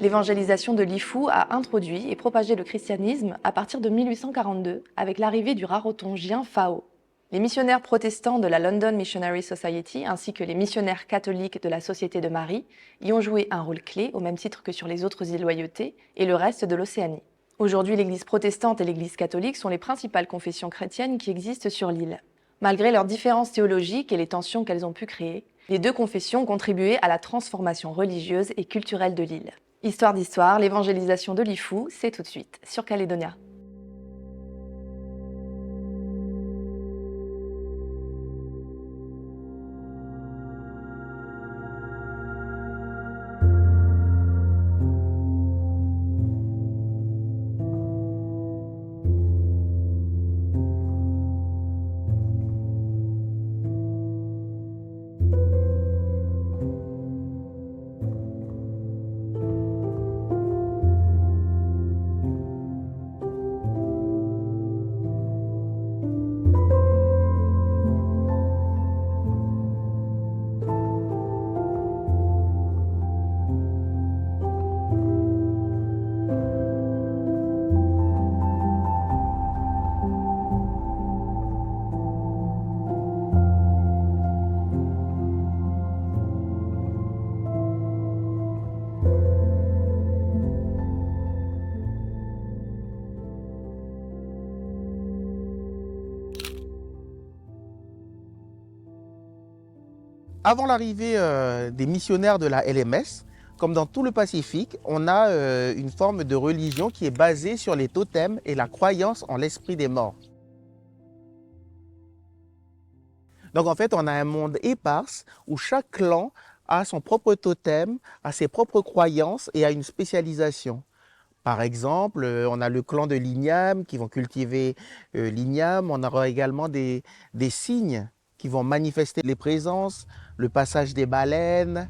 L'évangélisation de Lifou a introduit et propagé le christianisme à partir de 1842 avec l'arrivée du rarotongien Phao. Les missionnaires protestants de la London Missionary Society ainsi que les missionnaires catholiques de la Société de Marie y ont joué un rôle clé au même titre que sur les autres îles Loyauté et le reste de l'Océanie. Aujourd'hui, l'Église protestante et l'Église catholique sont les principales confessions chrétiennes qui existent sur l'île. Malgré leurs différences théologiques et les tensions qu'elles ont pu créer, les deux confessions ont contribué à la transformation religieuse et culturelle de l'île. Histoire d'histoire, l'évangélisation de Lifou, c'est tout de suite sur Calédonia. Avant l'arrivée des missionnaires de la LMS, comme dans tout le Pacifique, on a une forme de religion qui est basée sur les totems et la croyance en l'esprit des morts. Donc en fait, on a un monde éparse où chaque clan a son propre totem, a ses propres croyances et a une spécialisation. Par exemple, on a le clan de l'Igname qui vont cultiver l'Igname. On aura également des signes qui vont manifester les présences, le passage des baleines.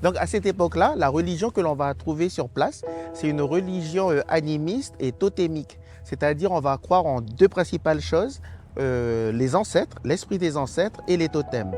Donc à cette époque-là, la religion que l'on va trouver sur place, c'est une religion animiste et totémique. C'est-à-dire on va croire en deux principales choses, les ancêtres, l'esprit des ancêtres et les totems.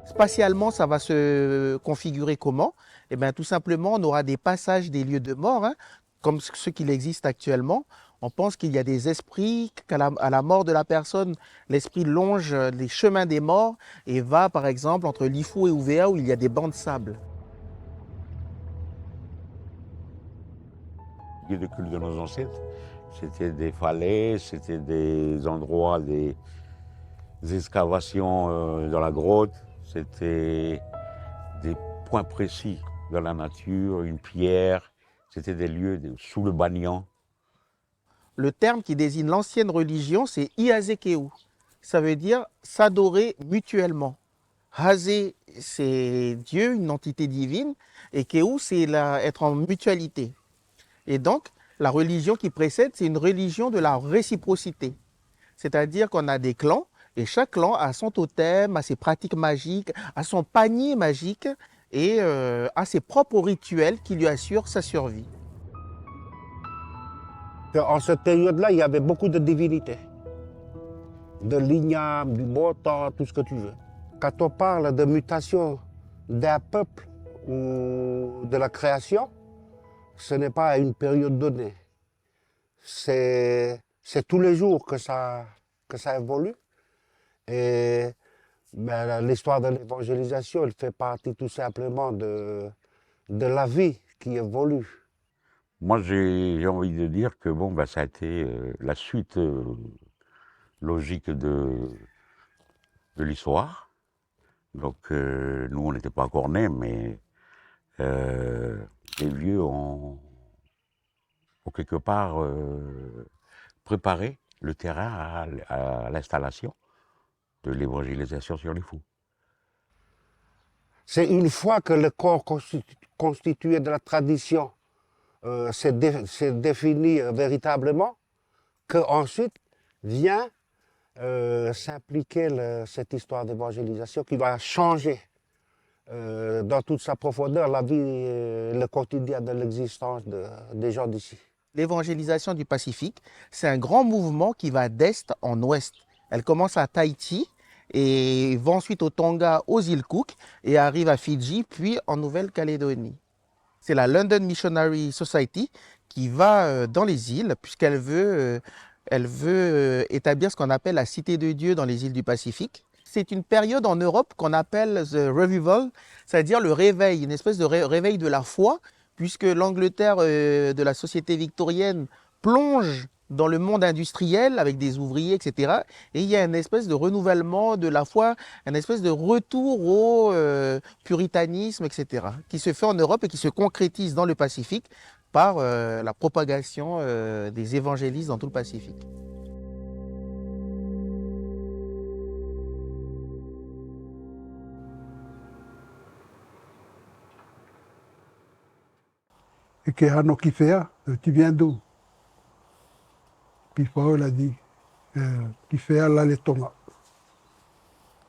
Spatialement, ça va se configurer comment? Eh bien, tout simplement, on aura des passages des lieux de mort, hein, comme ceux qu'il existe actuellement. On pense qu'il y a des esprits, qu'à la mort de la personne, l'esprit longe les chemins des morts et va, par exemple, entre Lifou et Ouvéa où il y a des bancs de sable. Le lieu de culte de nos ancêtres, c'était des falaises, c'était des endroits, des excavations dans la grotte, c'était des points précis dans la nature, une pierre, c'était des lieux sous le banyan. Le terme qui désigne l'ancienne religion, c'est Iazekeu. Ça veut dire s'adorer mutuellement. Hazé, c'est Dieu, une entité divine, et Keu, c'est être en mutualité. Et donc, la religion qui précède, c'est une religion de la réciprocité. C'est-à-dire qu'on a des clans, et chaque clan a son totem, a ses pratiques magiques, a son panier magique, et a ses propres rituels qui lui assurent sa survie. En cette période-là, il y avait beaucoup de divinités. De l'igname, du bota, tout ce que tu veux. Quand on parle de mutation d'un peuple ou de la création, ce n'est pas à une période donnée. C'est tous les jours que ça évolue. Et ben, l'histoire de l'évangélisation, elle fait partie tout simplement de la vie qui évolue. Moi, j'ai envie de dire que bon, bah, ça a été la suite logique de l'histoire. Donc, nous, on n'était pas encore nés, mais les vieux ont quelque part préparé le terrain à l'installation de l'évangélisation sur les fous. C'est une fois que le corps constitué de la tradition s'est défini véritablement, qu'ensuite vient s'impliquer cette histoire d'évangélisation qui va changer dans toute sa profondeur la vie et le quotidien de l'existence des gens d'ici. L'évangélisation du Pacifique, c'est un grand mouvement qui va d'est en ouest. Elle commence à Tahiti et vont ensuite au Tonga, aux îles Cook, et arrivent à Fidji, puis en Nouvelle-Calédonie. C'est la London Missionary Society qui va dans les îles, puisqu'elle veut, établir ce qu'on appelle la Cité de Dieu dans les îles du Pacifique. C'est une période en Europe qu'on appelle the revival, c'est-à-dire le réveil, une espèce de réveil de la foi, puisque l'Angleterre de la société victorienne plonge dans le monde industriel avec des ouvriers, etc. Et il y a une espèce de renouvellement de la foi, une espèce de retour au puritanisme, etc. qui se fait en Europe et qui se concrétise dans le Pacifique par la propagation des évangélistes dans tout le Pacifique. Et que Hano Kifea, tu viens d'où? Puis Paul a dit, Kifea Laletonga.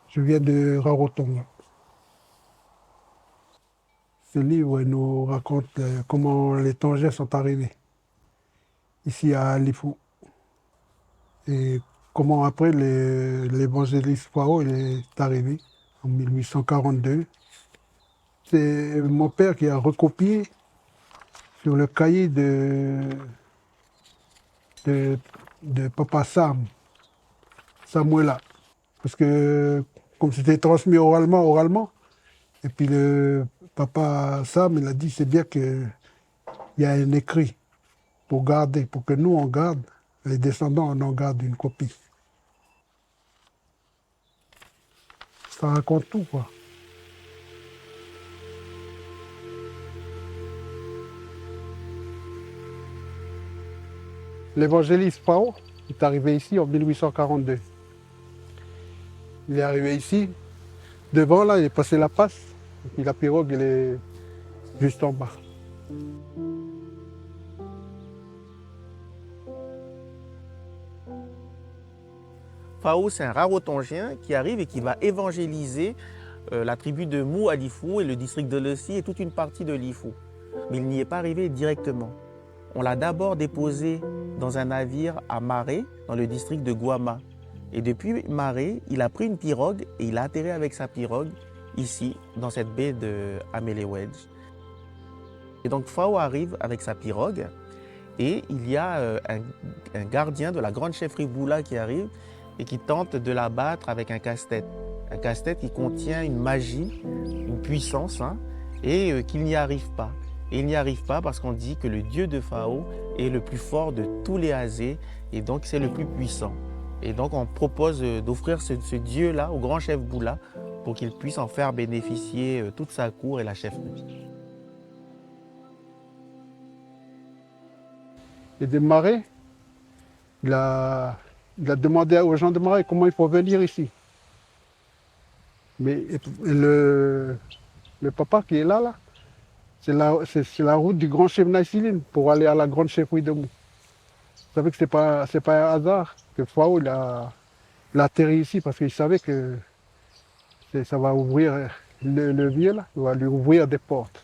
Je viens de Rarotonga. Ce livre nous raconte comment les Tongais sont arrivés ici à Lifou. Et comment après l'évangéliste Fao est arrivé en 1842. C'est mon père qui a recopié sur le cahier de Papa Sam, Samuela. Parce que comme c'était transmis oralement, et puis le Papa Sam, il a dit c'est bien qu'il y a un écrit pour garder, pour que nous on garde, les descendants on en garde une copie. Ça raconte tout, quoi. L'évangéliste Fao est arrivé ici en 1842. Il est arrivé ici, devant là, il est passé la passe, et puis la pirogue, elle est juste en bas. Fao, c'est un Rarotongien qui arrive et qui va évangéliser la tribu de Mou à Lifou et le district de Lessi et toute une partie de Lifou. Mais il n'y est pas arrivé directement. On l'a d'abord déposé dans un navire à Maré, dans le district de Guama. Et depuis Maré, il a pris une pirogue et il a atterri avec sa pirogue ici, dans cette baie de Amelewedge. Et donc Fao arrive avec sa pirogue et il y a un gardien de la grande chefferie Boula qui arrive et qui tente de la battre avec un casse-tête. Un casse-tête qui contient une magie, une puissance, et qu'il n'y arrive pas. Et il n'y arrive pas parce qu'on dit que le dieu de Fao est le plus fort de tous les Azés et donc c'est le plus puissant. Et donc on propose d'offrir ce dieu-là au grand chef Boula pour qu'il puisse en faire bénéficier toute sa cour et la chefferie. Et de Marais, il a demandé aux gens de Marais comment il faut venir ici. Mais le papa qui est là, c'est la route du grand chef Naïsiline pour aller à la grande chefferie de Mou. Vous savez que c'est pas un hasard que Fao il a atterri ici parce qu'il savait que ça va ouvrir le vieux là, il va lui ouvrir des portes.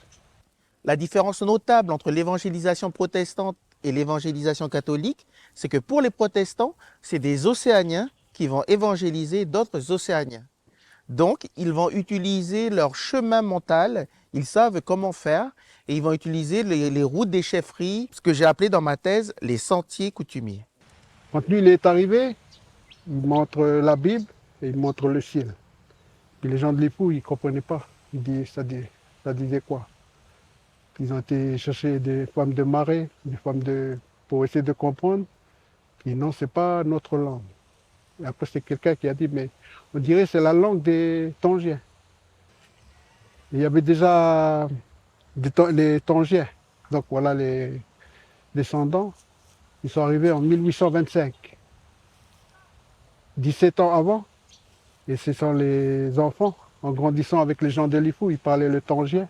La différence notable entre l'évangélisation protestante et l'évangélisation catholique, c'est que pour les protestants, c'est des Océaniens qui vont évangéliser d'autres Océaniens. Donc, ils vont utiliser leur chemin mental, ils savent comment faire, et ils vont utiliser les routes des chefferies, ce que j'ai appelé dans ma thèse les sentiers coutumiers. Quand lui il est arrivé, il montre la Bible et il montre le ciel. Puis les gens de Lifou, ils ne comprenaient pas. Ça disait quoi? Ils ont été chercher des femmes de Marais, pour essayer de comprendre. Puis non, ce n'est pas notre langue. Et après, c'est quelqu'un qui a dit, mais on dirait que c'est la langue des Tongiens. Il y avait déjà les Tongiens. Donc voilà les descendants. Ils sont arrivés en 1825. 17 ans avant. Et ce sont les enfants, en grandissant avec les gens de Lifou, ils parlaient le tongien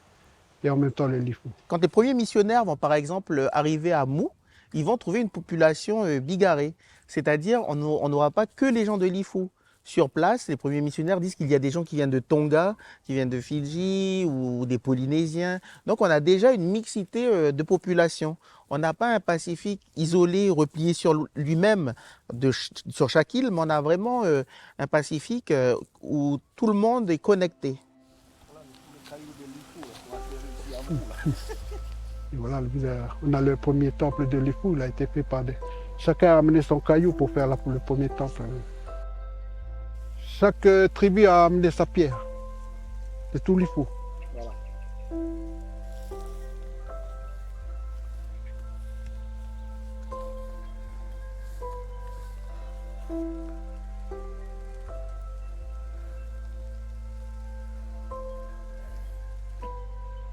et en même temps le Lifou. Quand les premiers missionnaires vont par exemple arriver à Mou, ils vont trouver une population bigarrée. C'est-à-dire on n'aura pas que les gens de Lifou. sur place, les premiers missionnaires disent qu'il y a des gens qui viennent de Tonga, qui viennent de Fidji ou des Polynésiens. Donc on a déjà une mixité de population. On n'a pas un Pacifique isolé, replié sur lui-même sur chaque île, mais on a vraiment un Pacifique où tout le monde est connecté. Et voilà, on a le premier temple de Lifou, il a été fait par des... Chacun a amené son caillou pour faire le premier temple. Chaque tribu a amené sa pierre, de tout Lifou. Voilà.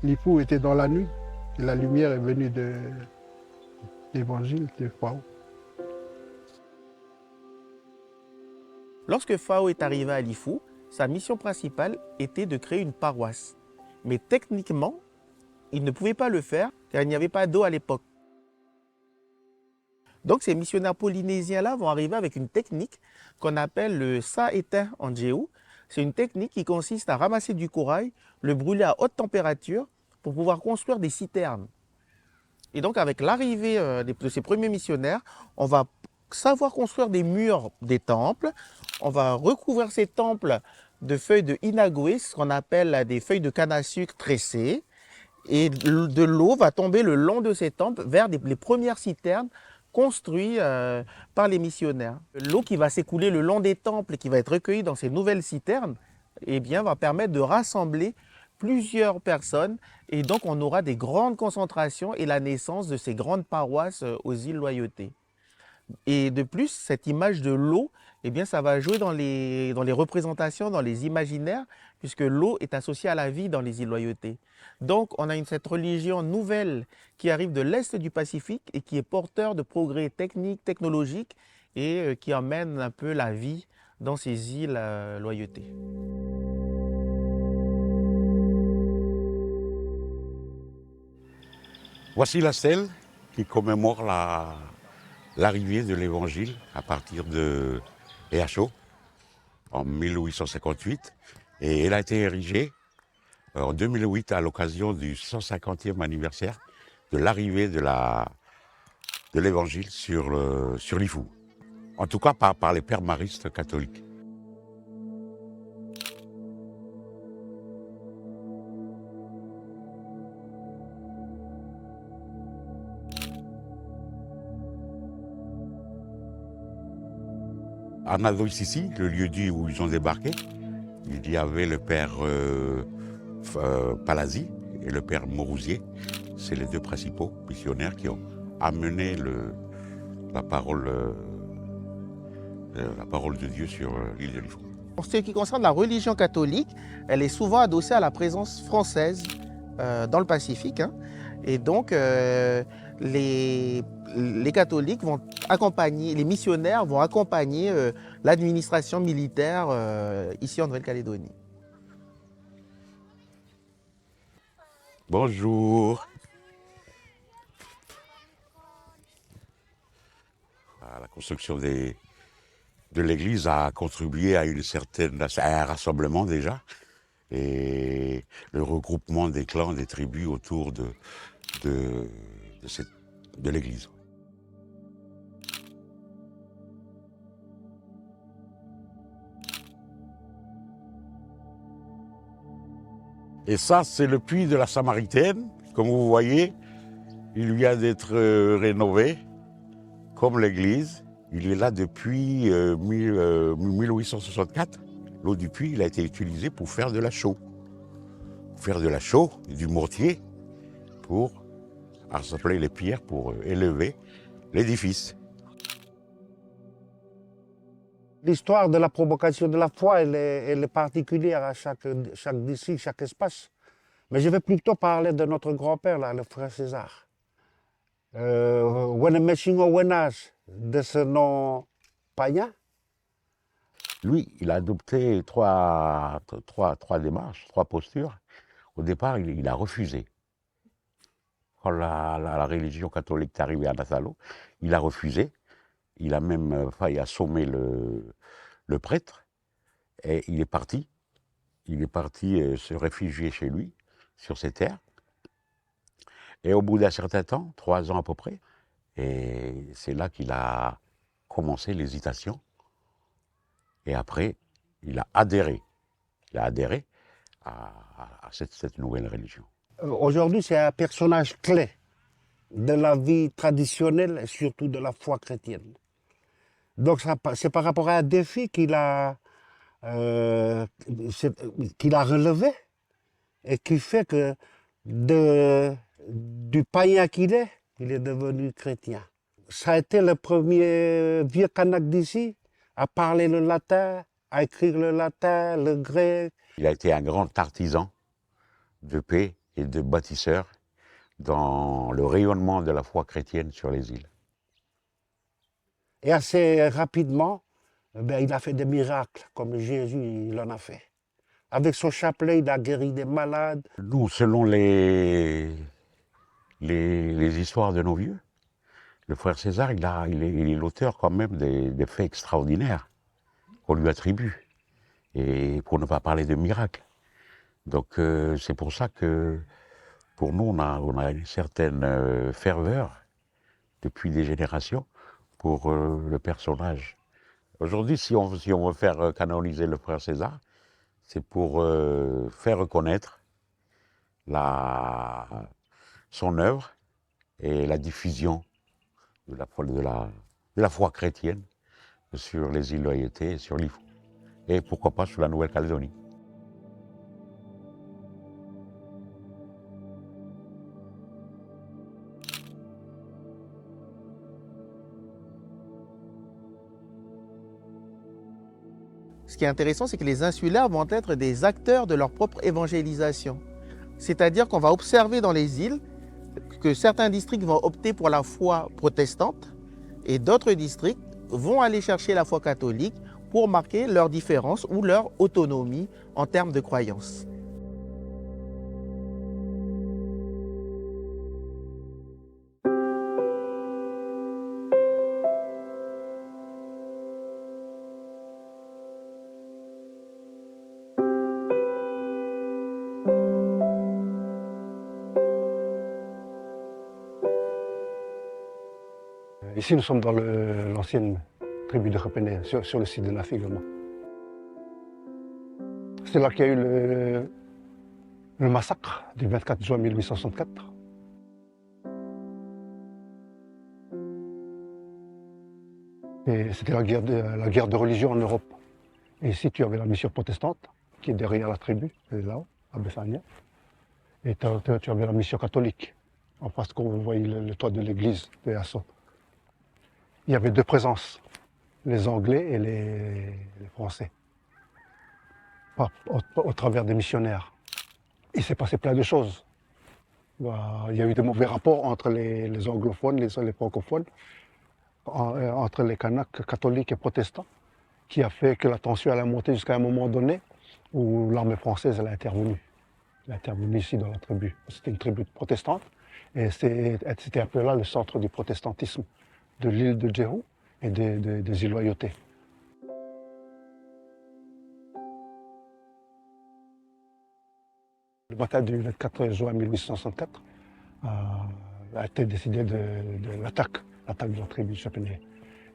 Lifou était dans la nuit et la lumière est venue de l'évangile de Fao. Lorsque Fao est arrivé à Lifou, sa mission principale était de créer une paroisse. Mais techniquement, il ne pouvait pas le faire car il n'y avait pas d'eau à l'époque. Donc ces missionnaires polynésiens-là vont arriver avec une technique qu'on appelle le sa-éteint en djéou. C'est une technique qui consiste à ramasser du corail, le brûler à haute température pour pouvoir construire des citernes. Et donc avec l'arrivée de ces premiers missionnaires, on va savoir construire des murs des temples. On va recouvrir ces temples de feuilles de inagoué, ce qu'on appelle des feuilles de canne à sucre tressées. Et de l'eau va tomber le long de ces temples vers les premières citernes construites par les missionnaires. L'eau qui va s'écouler le long des temples et qui va être recueillie dans ces nouvelles citernes, eh bien, va permettre de rassembler plusieurs personnes. Et donc, on aura des grandes concentrations et la naissance de ces grandes paroisses aux îles Loyauté. Et de plus, cette image de l'eau, eh bien, ça va jouer dans les représentations, dans les imaginaires, puisque l'eau est associée à la vie dans les îles Loyauté. Donc, on a cette religion nouvelle qui arrive de l'Est du Pacifique et qui est porteur de progrès techniques, technologiques et qui emmène un peu la vie dans ces îles Loyauté. Voici la stèle qui commémore l'arrivée de l'Évangile à partir de Eacho en 1858. Et elle a été érigée en 2008 à l'occasion du 150e anniversaire de l'arrivée de l'Évangile sur Lifou. En tout cas par les pères maristes catholiques. À Nadoï-Sissi, le lieu-dit où ils ont débarqué, il y avait le père Palazzi et le père Morouzier. C'est les deux principaux missionnaires qui ont amené la parole de Dieu sur l'île de Lifou. En ce qui concerne la religion catholique, elle est souvent adossée à la présence française dans le Pacifique. Et donc, les catholiques vont accompagner, les missionnaires vont accompagner l'administration militaire ici en Nouvelle-Calédonie. Bonjour. La construction de l'église a contribué à un rassemblement déjà, et le regroupement des clans, des tribus autour de l'église. Et ça, c'est le puits de la Samaritaine. Comme vous voyez, il vient d'être rénové, comme l'église. Il est là depuis 1864. L'eau du puits, il a été utilisé pour faire de la chaux. Faire de la chaux, du mortier, pour assembler les pierres, pour élever l'édifice. L'histoire de la provocation de la foi, elle est particulière à chaque district, chaque espace. Mais je vais plutôt parler de notre grand-père, là, le frère César. Wenemeshingo Wenas, de ce nom païen. Lui, il a adopté trois démarches, trois postures. Au départ, il a refusé. Quand la religion catholique est arrivée à Nasalo, il a refusé. Il a même failli assommer le prêtre. Et il est parti. Il est parti se réfugier chez lui, sur ses terres. Et au bout d'un certain temps, 3 ans à peu près, et c'est là qu'il a commencé l'hésitation. Et après, il a adhéré. Il a adhéré à cette nouvelle religion. Aujourd'hui, c'est un personnage clé de la vie traditionnelle et surtout de la foi chrétienne. Donc c'est par rapport à un défi qu'il a relevé et qui fait que du païen qu'il est, il est devenu chrétien. Ça a été le premier vieux Kanak d'ici à parler le latin, à écrire le latin, le grec. Il a été un grand artisan de paix et de bâtisseur dans le rayonnement de la foi chrétienne sur les îles. Et assez rapidement, il a fait des miracles, comme Jésus il en a fait. Avec son chapelet, il a guéri des malades. Nous, selon les histoires de nos vieux, le frère César, il est l'auteur quand même des faits extraordinaires qu'on lui attribue, et pour ne pas parler de miracles. Donc c'est pour ça que pour nous, on a une certaine ferveur depuis des générations pour le personnage. Aujourd'hui, si on veut faire canoniser le frère César, c'est pour faire reconnaître son œuvre et la diffusion de la foi chrétienne sur les îles Loyauté et sur Lifou. Et pourquoi pas sur la Nouvelle-Calédonie. Ce qui est intéressant, c'est que les insulaires vont être des acteurs de leur propre évangélisation. C'est-à-dire qu'on va observer dans les îles que certains districts vont opter pour la foi protestante et d'autres districts vont aller chercher la foi catholique pour marquer leur différence ou leur autonomie en termes de croyance. Ici, nous sommes dans l'ancienne tribu de Repéné, sur le site de Naf également. C'est là qu'il y a eu le massacre du 24 juin 1864. Et c'était la guerre de religion en Europe. Et ici, tu avais la mission protestante, qui est derrière la tribu, elle est là-haut, à Bessania. Et tu avais la mission catholique, en face, quand vous voyez le toit de l'église de Asso. Il y avait deux présences, les Anglais et les Français, au travers des missionnaires. Il s'est passé plein de choses. Il y a eu de mauvais rapports entre les anglophones, les francophones, entre les Kanaks catholiques et protestants, qui a fait que la tension a monté jusqu'à un moment donné où l'armée française elle a intervenu. Elle a intervenu ici dans la tribu. C'était une tribu protestante et c'était un peu là le centre du protestantisme de l'île de Djehou et des îles Loyauté. Le matin du 24 juin 1864 a été décidé de l'attaque de la tribu de Chapéné.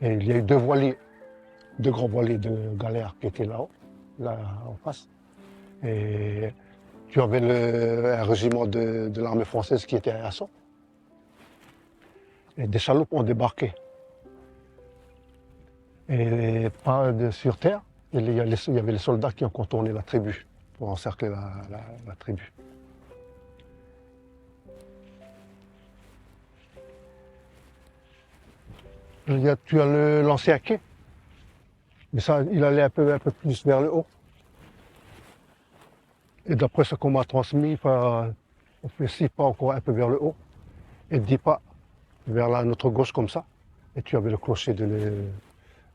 Et il y a eu deux grands voiliers de galères qui étaient là-haut, là en face. Et tu avais un régiment de l'armée française qui était à Asson. Et des chaloupes ont débarqué. Et pas sur terre, il y avait les soldats qui ont contourné la tribu pour encercler la tribu. Tu as l'ancien quai, mais ça, il allait un peu plus vers le haut. Et d'après ce qu'on m'a transmis, on fait 6 pas encore un peu vers le haut et 10 pas vers notre gauche comme ça. Et tu avais le clocher de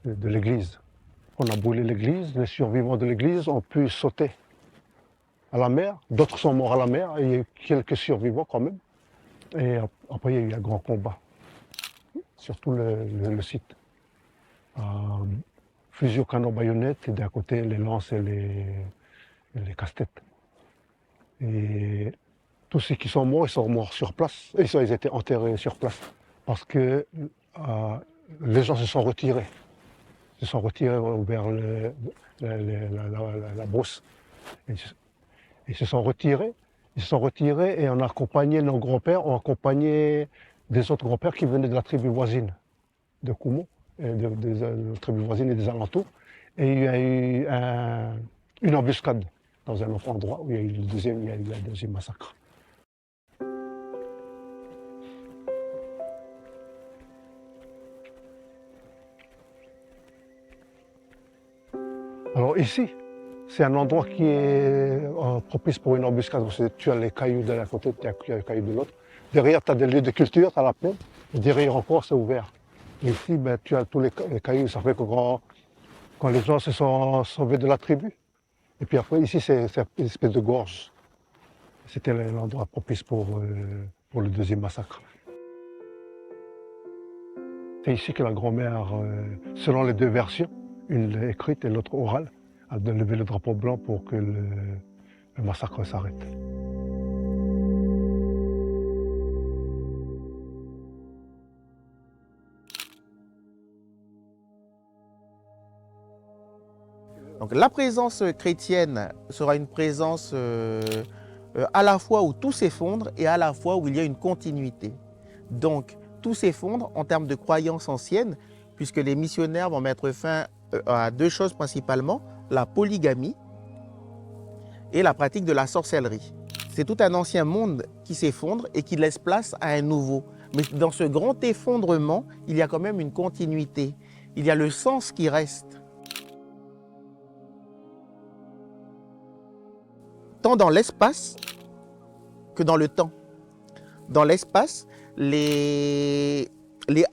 l'église. On a brûlé l'église, les survivants de l'église ont pu sauter à la mer. D'autres sont morts à la mer, et il y a eu quelques survivants quand même. Et après, il y a eu un grand combat, surtout le site. fusil au canon baïonnette et d'un côté les lances et les casse-têtes. Et tous ceux qui sont morts sur place. Ils étaient enterrés sur place parce que les gens se sont retirés. Ils se sont retirés vers la brousse. Ils se sont retirés. Ils se sont retirés et on a accompagné nos grands-pères, ont accompagné des autres grands-pères qui venaient de la tribu voisine de Koumou, des tribus voisines et des alentours. Et il y a eu une embuscade dans un autre endroit où il y a eu le deuxième massacre. Alors ici, c'est un endroit qui est propice pour une embuscade. Tu as les cailloux de l'un côté, tu as les cailloux de l'autre. Derrière, tu as des lieux de culture, tu as la plaine. Et derrière encore, c'est ouvert. Et ici, ben, tu as tous les cailloux. Ça fait que quand les gens se sont sauvés de la tribu. Et puis après, ici, c'est une espèce de gorge. C'était l'endroit propice pour le deuxième massacre. C'est ici que la grand-mère, selon les deux versions, une écrite et l'autre orale, a de lever le drapeau blanc pour que le massacre s'arrête. Donc la présence chrétienne sera une présence à la fois où tout s'effondre et à la fois où il y a une continuité. Donc tout s'effondre en termes de croyances anciennes, puisque les missionnaires vont mettre fin à deux choses principalement, la polygamie et la pratique de la sorcellerie. C'est tout un ancien monde qui s'effondre et qui laisse place à un nouveau. Mais dans ce grand effondrement, il y a quand même une continuité. Il y a le sens qui reste. Tant dans l'espace que dans le temps. Dans l'espace, les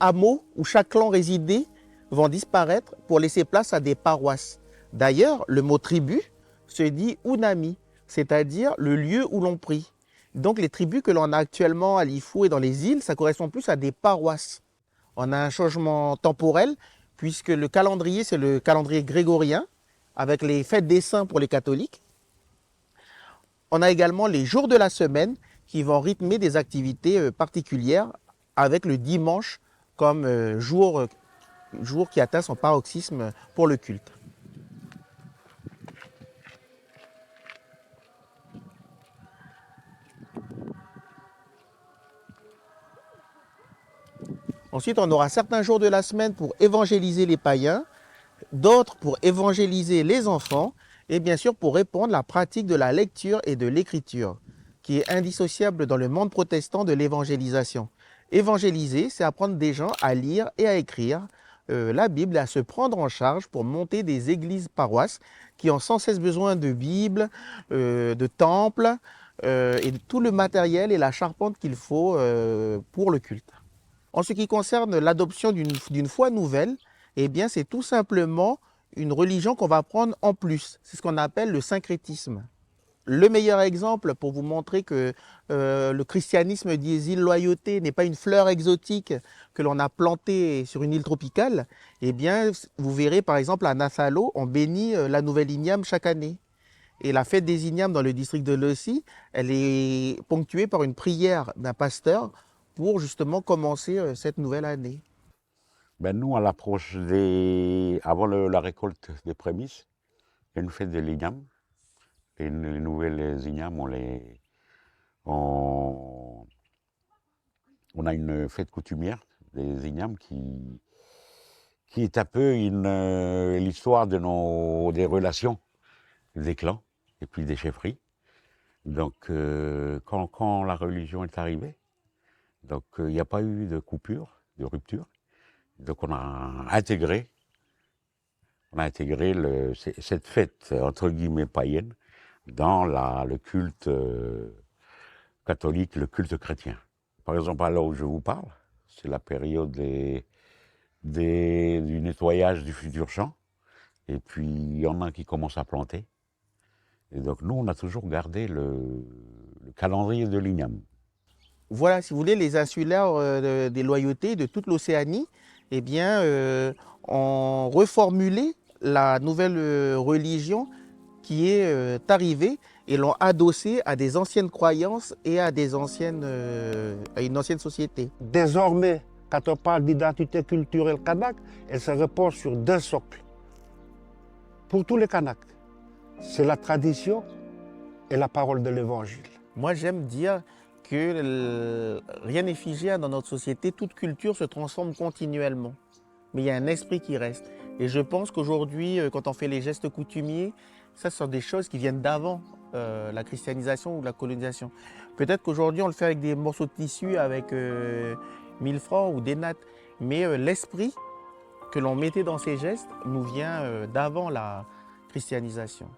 hameaux où chaque clan résidait vont disparaître pour laisser place à des paroisses. D'ailleurs, le mot tribu se dit Unami, c'est-à-dire le lieu où l'on prie. Donc les tribus que l'on a actuellement à Lifou et dans les îles, ça correspond plus à des paroisses. On a un changement temporel puisque le calendrier, c'est le calendrier grégorien avec les fêtes des saints pour les catholiques. On a également les jours de la semaine qui vont rythmer des activités particulières avec le dimanche comme jour qui atteint son paroxysme pour le culte. Ensuite, on aura certains jours de la semaine pour évangéliser les païens, d'autres pour évangéliser les enfants et bien sûr pour répandre la pratique de la lecture et de l'écriture, qui est indissociable dans le monde protestant de l'évangélisation. Évangéliser, c'est apprendre des gens à lire et à écrire la Bible et à se prendre en charge pour monter des églises paroisses qui ont sans cesse besoin de Bibles, de temples et de tout le matériel et la charpente qu'il faut pour le culte. En ce qui concerne l'adoption d'une foi nouvelle, eh bien c'est tout simplement une religion qu'on va prendre en plus. C'est ce qu'on appelle le syncrétisme. Le meilleur exemple pour vous montrer que le christianisme des îles Loyauté n'est pas une fleur exotique que l'on a plantée sur une île tropicale, eh bien, vous verrez par exemple à Nassalo, on bénit la nouvelle igname chaque année. Et la fête des ignames dans le district de Lossi, elle est ponctuée par une prière d'un pasteur pour justement commencer cette nouvelle année. Ben nous, à l'approche avant la récolte des prémices, il y a une fête de l'igname. Les nouvelles ignames, on a une fête coutumière des ignames qui est un peu l'histoire des relations des clans et puis des chefferies. Donc, quand la religion est arrivée, donc il n'y a pas eu de coupure, de rupture. Donc, on a intégré cette fête entre guillemets païenne dans le culte catholique, le culte chrétien. Par exemple, à l'heure où je vous parle, c'est la période du nettoyage du futur champ. Et puis, il y en a qui commencent à planter. Et donc, nous, on a toujours gardé le calendrier de l'igname. Voilà, si vous voulez, les insulaires des Loyautés de toute l'Océanie, eh bien, ont reformulé la nouvelle religion qui est arrivée et l'ont adossée à des anciennes croyances et à une ancienne société. Désormais, quand on parle d'identité culturelle kanak, elle se repose sur 2 socles. Pour tous les Kanaks, c'est la tradition et la parole de l'Évangile. Moi, j'aime dire que rien n'est figé dans notre société, toute culture se transforme continuellement. Mais il y a un esprit qui reste. Et je pense qu'aujourd'hui, quand on fait les gestes coutumiers, ça ce sont des choses qui viennent d'avant la christianisation ou la colonisation. Peut-être qu'aujourd'hui, on le fait avec des morceaux de tissu, avec 1000 francs ou des nattes. Mais l'esprit que l'on mettait dans ces gestes nous vient d'avant la christianisation.